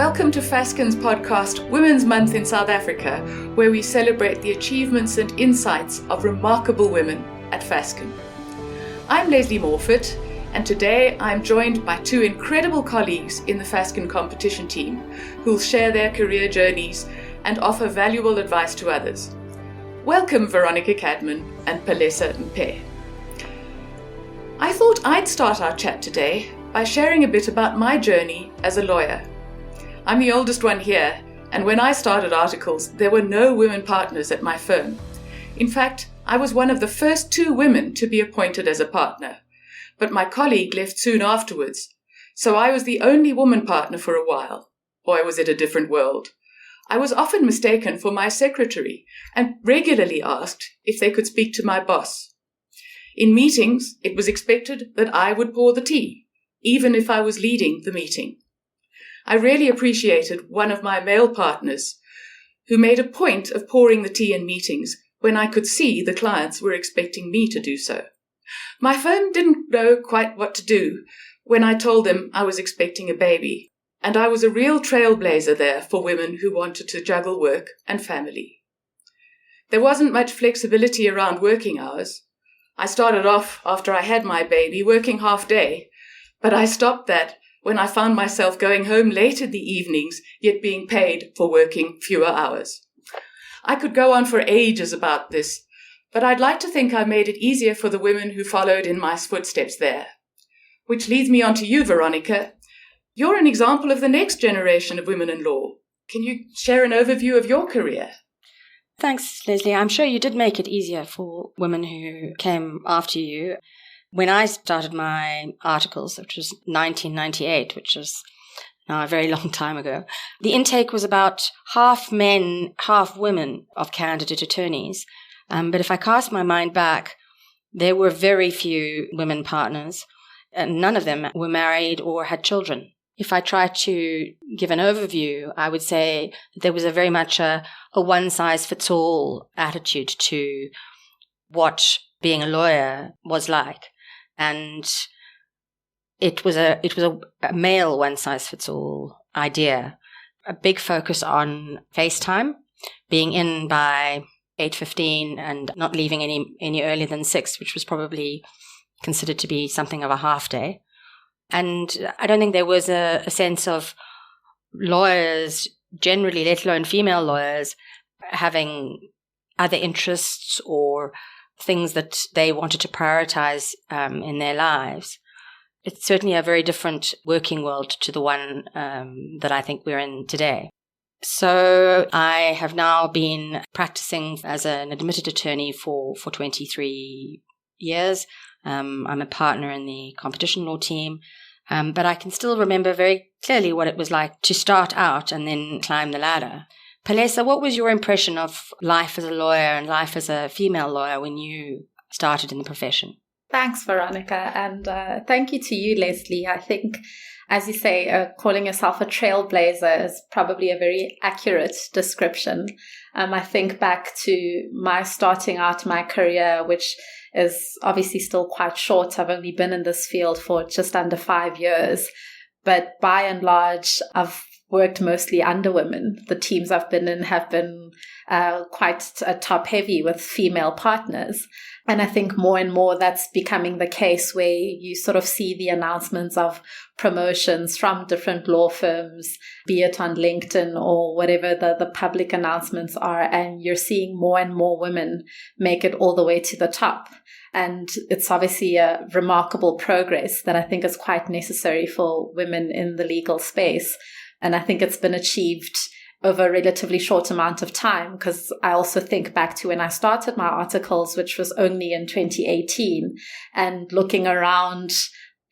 Welcome to Fasken's podcast, Women's Month in South Africa, where we celebrate the achievements and insights of remarkable women at Fasken. I'm Lesley Morphet, and today I'm joined by two incredible colleagues in the Fasken Competition team who'll share their career journeys and offer valuable advice to others. Welcome Veronica Cadman and Palesa Mpe. I thought I'd start our chat today by sharing a bit about my journey as a lawyer. I'm the oldest one here, and when I started articles, there were no women partners at my firm. In fact, I was one of the first two women to be appointed as a partner, but my colleague left soon afterwards, so I was the only woman partner for a while. Boy, was it a different world. I was often mistaken for my secretary and regularly asked if they could speak to my boss. In meetings, it was expected that I would pour the tea, even if I was leading the meeting. I really appreciated one of my male partners who made a point of pouring the tea in meetings when I could see the clients were expecting me to do so. My firm didn't know quite what to do when I told them I was expecting a baby, and I was a real trailblazer there for women who wanted to juggle work and family. There wasn't much flexibility around working hours. I started off after I had my baby working half day, but I stopped that when I found myself going home late in the evenings, yet being paid for working fewer hours. I could go on for ages about this, but I'd like to think I made it easier for the women who followed in my footsteps there. Which leads me on to you, Veronica. You're an example of the next generation of women in law. Can you share an overview of your career? Thanks, Lesley. I'm sure you did make it easier for women who came after you. When I started my articles, which was 1998, which is now a very long time ago, the intake was about half men, half women of candidate attorneys. But if I cast my mind back, there were very few women partners, and none of them were married or had children. If I try to give an overview, I would say that there was a very much a one-size-fits-all attitude to what being a lawyer was like. And it was a male one-size-fits-all idea. A big focus on FaceTime, being in by 8:15 and not leaving any earlier than 6, which was probably considered to be something of a half day. And I don't think there was a sense of lawyers generally, let alone female lawyers, having other interests or things that they wanted to prioritize in their lives. It's certainly a very different working world to the one that I think we're in today. So I have now been practicing as an admitted attorney for 23 years. I'm a partner in the competition law team, but I can still remember very clearly what it was like to start out and then climb the ladder. Palesa, what was your impression of life as a lawyer and life as a female lawyer when you started in the profession? Thanks, Veronica, and thank you to you, Lesley. I think, as you say, calling yourself a trailblazer is probably a very accurate description. I think back to my starting out my career, which is obviously still quite short. I've only been in this field for just under 5 years, but by and large, I've worked mostly under women. The teams I've been in have been quite top heavy with female partners. And I think more and more that's becoming the case where you sort of see the announcements of promotions from different law firms, be it on LinkedIn or whatever the public announcements are. And you're seeing more and more women make it all the way to the top. And it's obviously a remarkable progress that I think is quite necessary for women in the legal space. And I think it's been achieved over a relatively short amount of time, because I also think back to when I started my articles, which was only in 2018, and looking around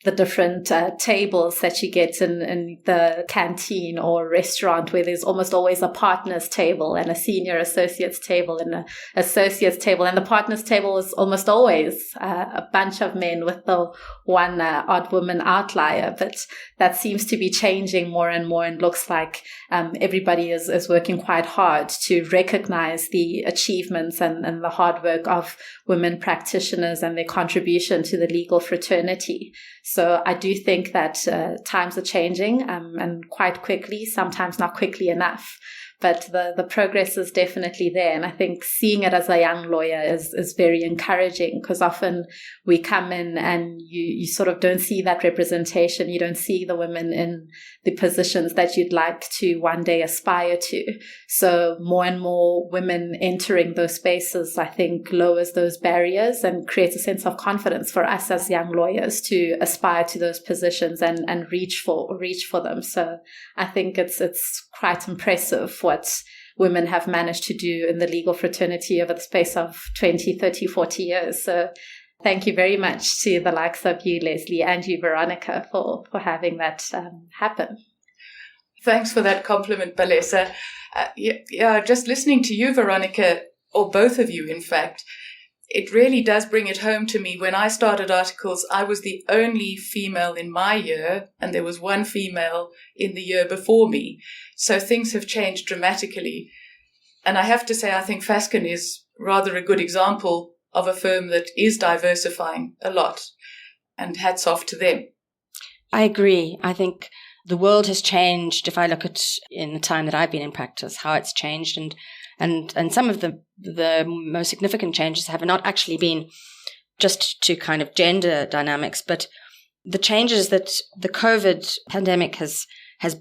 the different tables that you get in the canteen or restaurant, where there's almost always a partner's table and a senior associate's table and an associate's table. And the partner's table is almost always a bunch of men with the one odd woman outlier. But that seems to be changing more and more, and looks like everybody is working quite hard to recognize the achievements and the hard work of women practitioners and their contribution to the legal fraternity. So I do think that times are changing and quite quickly, sometimes not quickly enough. But the progress is definitely there. And I think seeing it as a young lawyer is very encouraging, because often we come in and you sort of don't see that representation. You don't see the women in the positions that you'd like to one day aspire to. So more and more women entering those spaces, I think, lowers those barriers and creates a sense of confidence for us as young lawyers to aspire to those positions and reach for them. So I think it's quite impressive what women have managed to do in the legal fraternity over the space of 20, 30, 40 years. So thank you very much to the likes of you, Lesley, and you, Veronica, for having that happen. Thanks for that compliment, Palesa. Just listening to you, Veronica, or both of you, in fact, it really does bring it home to me. When I started articles, I was the only female in my year, and there was one female in the year before me. So things have changed dramatically. And I have to say, I think Fasken is rather a good example of a firm that is diversifying a lot. And hats off to them. I agree. I think the world has changed. If I look at in the time that I've been in practice, how it's changed, and some of the most significant changes have not actually been just to kind of gender dynamics, but the changes that the COVID pandemic has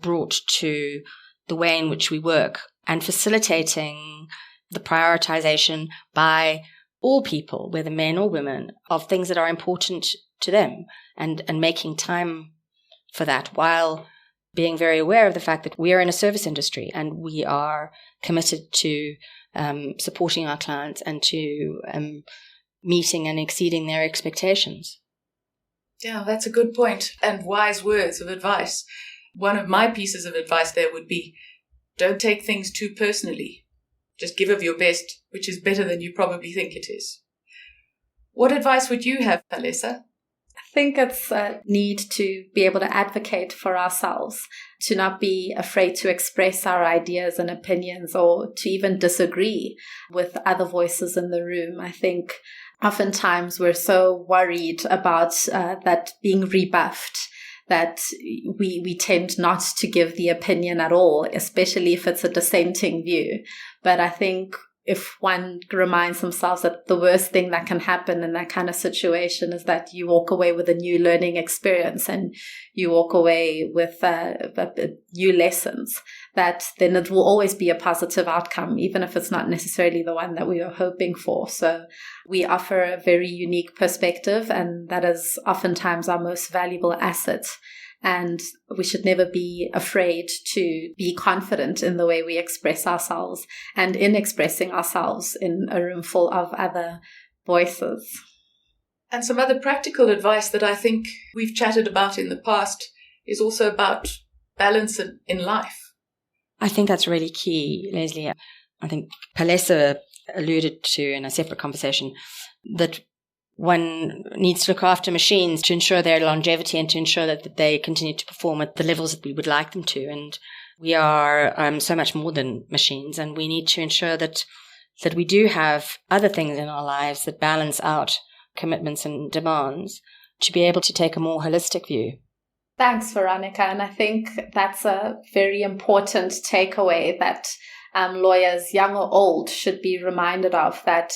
brought to the way in which we work and facilitating the prioritization by all people, whether men or women, of things that are important to them and making time for that, while being very aware of the fact that we are in a service industry and we are committed to supporting our clients and to meeting and exceeding their expectations. Yeah, that's a good point, and wise words of advice. One of my pieces of advice there would be, don't take things too personally. Just give of your best, which is better than you probably think it is. What advice would you have, Palesa? I think it's a need to be able to advocate for ourselves, to not be afraid to express our ideas and opinions, or to even disagree with other voices in the room. I think oftentimes we're so worried about that being rebuffed that we tend not to give the opinion at all, especially if it's a dissenting view. But I think if one reminds themselves that the worst thing that can happen in that kind of situation is that you walk away with a new learning experience and you walk away with new lessons, that then it will always be a positive outcome, even if it's not necessarily the one that we were hoping for. So we offer a very unique perspective, and that is oftentimes our most valuable asset. And we should never be afraid to be confident in the way we express ourselves and in expressing ourselves in a room full of other voices. And some other practical advice that I think we've chatted about in the past is also about balance in life. I think that's really key, Lesley. I think Palesa alluded to in a separate conversation that one needs to look after machines to ensure their longevity and to ensure that they continue to perform at the levels that we would like them to. And we are so much more than machines, and we need to ensure that we do have other things in our lives that balance out commitments and demands to be able to take a more holistic view. Thanks, Veronica. And I think that's a very important takeaway that lawyers, young or old, should be reminded of, that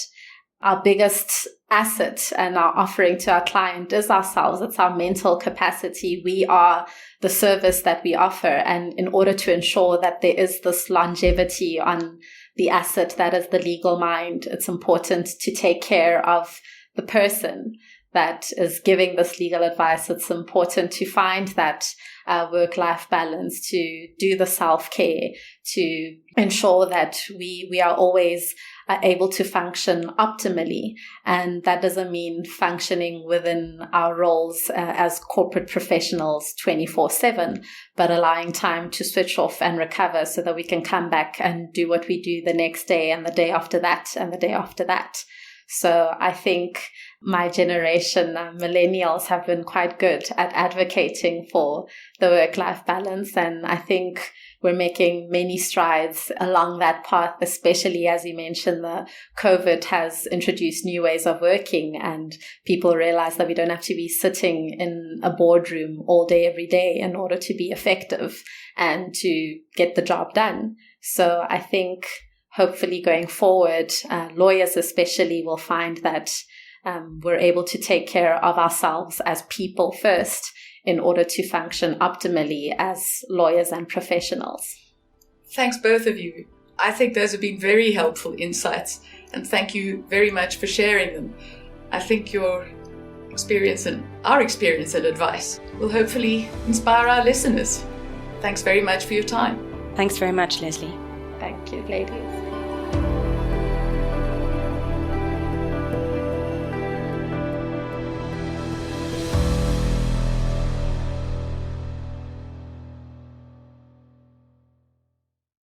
our biggest asset and our offering to our client is ourselves. It's our mental capacity. We are the service that we offer. And in order to ensure that there is this longevity on the asset that is the legal mind, it's important to take care of the person that is giving this legal advice. It's important to find that work-life balance, to do the self-care, to ensure that we are always able to function optimally. And that doesn't mean functioning within our roles as corporate professionals 24/7, but allowing time to switch off and recover so that we can come back and do what we do the next day and the day after that and the day after that. So I think my generation, millennials, have been quite good at advocating for the work-life balance. And I think we're making many strides along that path, especially as you mentioned, the COVID has introduced new ways of working, and people realize that we don't have to be sitting in a boardroom all day, every day in order to be effective and to get the job done. So I think hopefully going forward, lawyers especially will find that we're able to take care of ourselves as people first in order to function optimally as lawyers and professionals. Thanks, both of you. I think those have been very helpful insights, and thank you very much for sharing them. I think your experience and our experience and advice will hopefully inspire our listeners. Thanks very much for your time. Thanks very much, Lesley. Thank you, ladies.